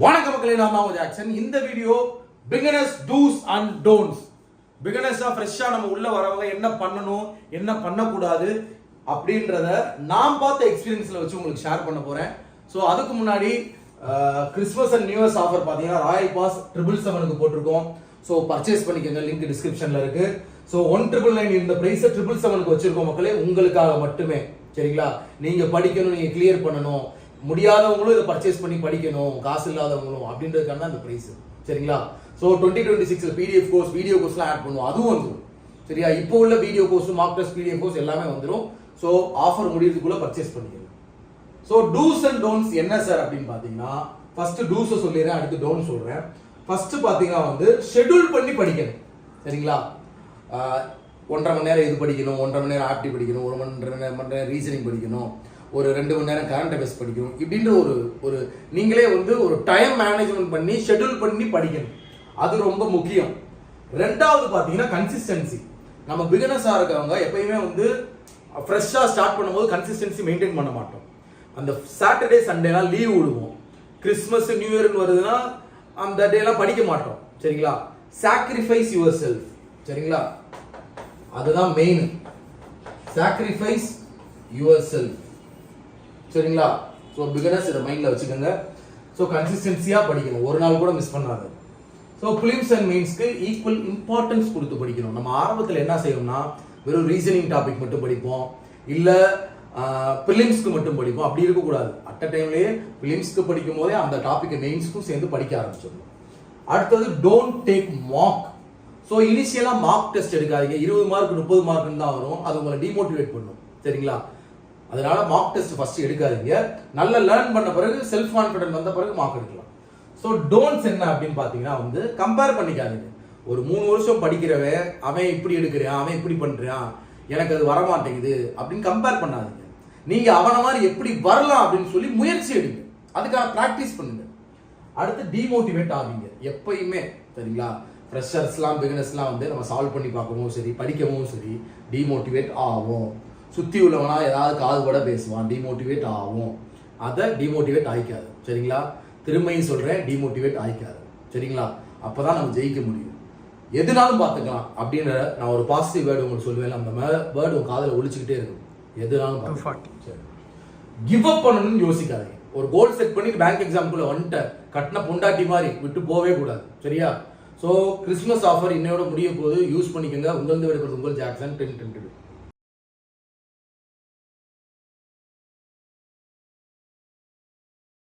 வணக்கம் மக்களே, நான் தான் ஜாக்சன். இந்த video beginners dos and don'ts. பிகினர்ஸா ஃப்ரெஷ்ஷா நம்ம உள்ள வரவங்க என்ன பண்ணணும் என்ன பண்ணக்கூடாது அப்படின்றத நான் பார்த்த எக்ஸ்பீரியன்ஸ்ல வச்சு உங்களுக்கு ஷேர் பண்ண போறேன். ஸோ அதுக்கு முன்னாடி Christmas and new years offer பார்த்தீங்கன்னா ராயல் பாஸ் 777 போட்டிருக்கோம். ஸோ பர்ச்சேஸ் பண்ணிக்கோங்க, லிங்க் டிஸ்கிரிப்ஷன்ல இருக்கு. ஸோ 199 இருந்த பிரைஸ் 777 வச்சிருக்கோம் மக்களே, உங்களுக்காக மட்டுமே. சரிங்களா? நீங்க படிக்கணும், நீங்க கிளியர் பண்ணணும், முடியாதவங்களும் இதை பர்ச்சேஸ் பண்ணி படிக்கணும், காசு இல்லாதவங்களும் அப்படின்றதுக்கான அந்த பிரைஸ். சரிங்களா? ஸோ 2026 பிடிஎஃப் கோர்ஸ் வீடியோ கோர்ஸ்லாம் ஆட் பண்ணுவோம், அதுவும் வந்துடும். சரியா? இப்போ உள்ள video course, mark test PDF course எல்லாமே வந்துடும். ஸோ ஆஃபர் முடியறதுக்குள்ள பர்ச்சேஸ் பண்ணிக்கணும். ஸோ டூஸ் அண்ட் டோன்ட்ஸ் என்ன சார் அப்படின்னு பார்த்தீங்கன்னா, ஃபர்ஸ்ட் டூஸ் சொல்லிடுறேன், அடுத்து டோன்ட் சொல்றேன். ஃபர்ஸ்ட் பார்த்தீங்கன்னா ஷெட்யூல் பண்ணி படிக்கணும். சரிங்களா? 1.5 மணி நேரம் இது படிக்கணும், 1.5 மணி நேரம் ஆப்டி படிக்கணும், 1 மணி நேரம் ரீசனிங் படிக்கணும், ஒரு 2 மணி நேரம் கரண்ட் அஃபேர்ஸ் படிக்கணும். இப்படின்ற ஒரு நீங்களே ஒரு டைம் மேனேஜ்மெண்ட் பண்ணி ஷெட்யூல் பண்ணி படிக்கணும். அது ரொம்ப முக்கியம். ரெண்டாவது பார்த்தீங்கன்னா கன்சிஸ்டன்சி. நம்ம பிகினர்ஸா இருக்கவங்க எப்பயுமே ஃப்ரெஷ்ஷா ஸ்டார்ட் பண்ணும்போது கன்சிஸ்டன்சி மெயின்டைன் பண்ண மாட்டோம். அந்த சாட்டர்டே சண்டேலாம் லீவ் விடுவோம். கிறிஸ்மஸ் நியூ இயர்னு வருதுன்னா அந்த டேலாம் படிக்க மாட்டோம். சரிங்களா? Sacrifice your self. சரிங்களா? அதுதான் மெயின். Sacrifice your self. சரிங்களா? ஸோ பிகினர்ஸ் இதை மைண்ட்ல வச்சுக்கோங்க. ஸோ கன்சிஸ்டன்சியா படிக்கணும், ஒரு நாள் கூட மிஸ் பண்ணாது. ஸோ பிலிம்ஸ் அண்ட் மெயின்ஸ்க்கு ஈக்குவல் இம்பார்ட்டன்ஸ் கொடுத்து படிக்கணும். நம்ம ஆரம்பத்தில் என்ன செய்வோம்னா வெறும் ரீசனிங் டாபிக் மட்டும் படிப்போம், இல்ல பிலிம்ஸ்க்கு மட்டும் படிப்போம். அப்படி இருக்கக்கூடாது. அட் அ டைம்லேயே பிலிம்ஸ்க்கு படிக்கும் போதே அந்த டாபிக் மெயின்ஸ்க்கும் சேர்ந்து படிக்க ஆரம்பிச்சிடணும். அடுத்தது டோன்ட் டேக் மார்க். ஸோ இனிஷியலா மார்க் டெஸ்ட் எடுக்காதீங்க. 20 மார்க் 30 மார்க் தான் வரும், அது உங்களை டிமோட்டிவேட் பண்ணும். சரிங்களா? அதனால மார்க் டெஸ்ட் ஃபர்ஸ்ட் எடுக்காதீங்க. நல்லா லேர்ன் பண்ண பிறகு, செல்ஃப் கான்ஃபிடன்ட் வந்த பிறகு மார்க் எடுக்கலாம். ஸோ டோன்ட்ஸ் என்ன அப்படின்னு பார்த்தீங்கன்னா கம்பேர் பண்ணிக்காதீங்க. ஒரு 3 வருஷம் படிக்கிறவன் அவன் இப்படி எடுக்கிறான், அவன் இப்படி பண்றான், எனக்கு அது வரமாட்டேங்குது அப்படின்னு கம்பேர் பண்ணாதீங்க. நீங்க அவனை மாதிரி எப்படி வரலாம் அப்படின்னு சொல்லி முயற்சி எடுங்க, அதுக்கான பிராக்டிஸ் பண்ணுங்க. அடுத்து டிமோட்டிவேட் ஆவீங்க எப்பயுமே. சரிங்களா? ஃப்ரெஷர்ஸ்லாம் பிகினர்ஸ்லாம் நம்ம சால்வ் பண்ணி பார்க்கவும் சரி, படிக்கவும் சரி, டிமோட்டிவேட் ஆகும். சுத்தி உள்ளவனா ஏதாவது காது கூட பேசுவான், டிமோட்டிவேட் ஆகும். அதை டிமோட்டிவேட் ஆயிக்காது. சரிங்களா? திரும்பியும் சொல்றேன், டிமோட்டிவேட் ஆயிக்காது. சரிங்களா? அப்பதான் நம்ம ஜெயிக்க முடியும். எதுனாலும் பார்த்துக்கலாம் அப்படின்ற நான் ஒரு பாசிட்டிவ் வேர்டு உங்களுக்கு சொல்லுவேன். அந்த வேர்டு உங்க காதில் ஒழிச்சுக்கிட்டே இருக்கும். எதுனாலும் கிவ் அப் பண்ணணும்னு யோசிக்காதீங்க. ஒரு கோல் செட் பண்ணிட்டு பேங்க் எக்ஸாம்குள்ள வந்துட்ட கட்டின பொண்டாட்டி மாதிரி விட்டு போவே கூடாது. சரியா? ஸோ கிறிஸ்மஸ் ஆஃபர் இன்னையோட முடிய போது யூஸ் பண்ணிக்கோங்க. உங்கள் விடுறது உங்கள் ஜாக்சன் 10-10.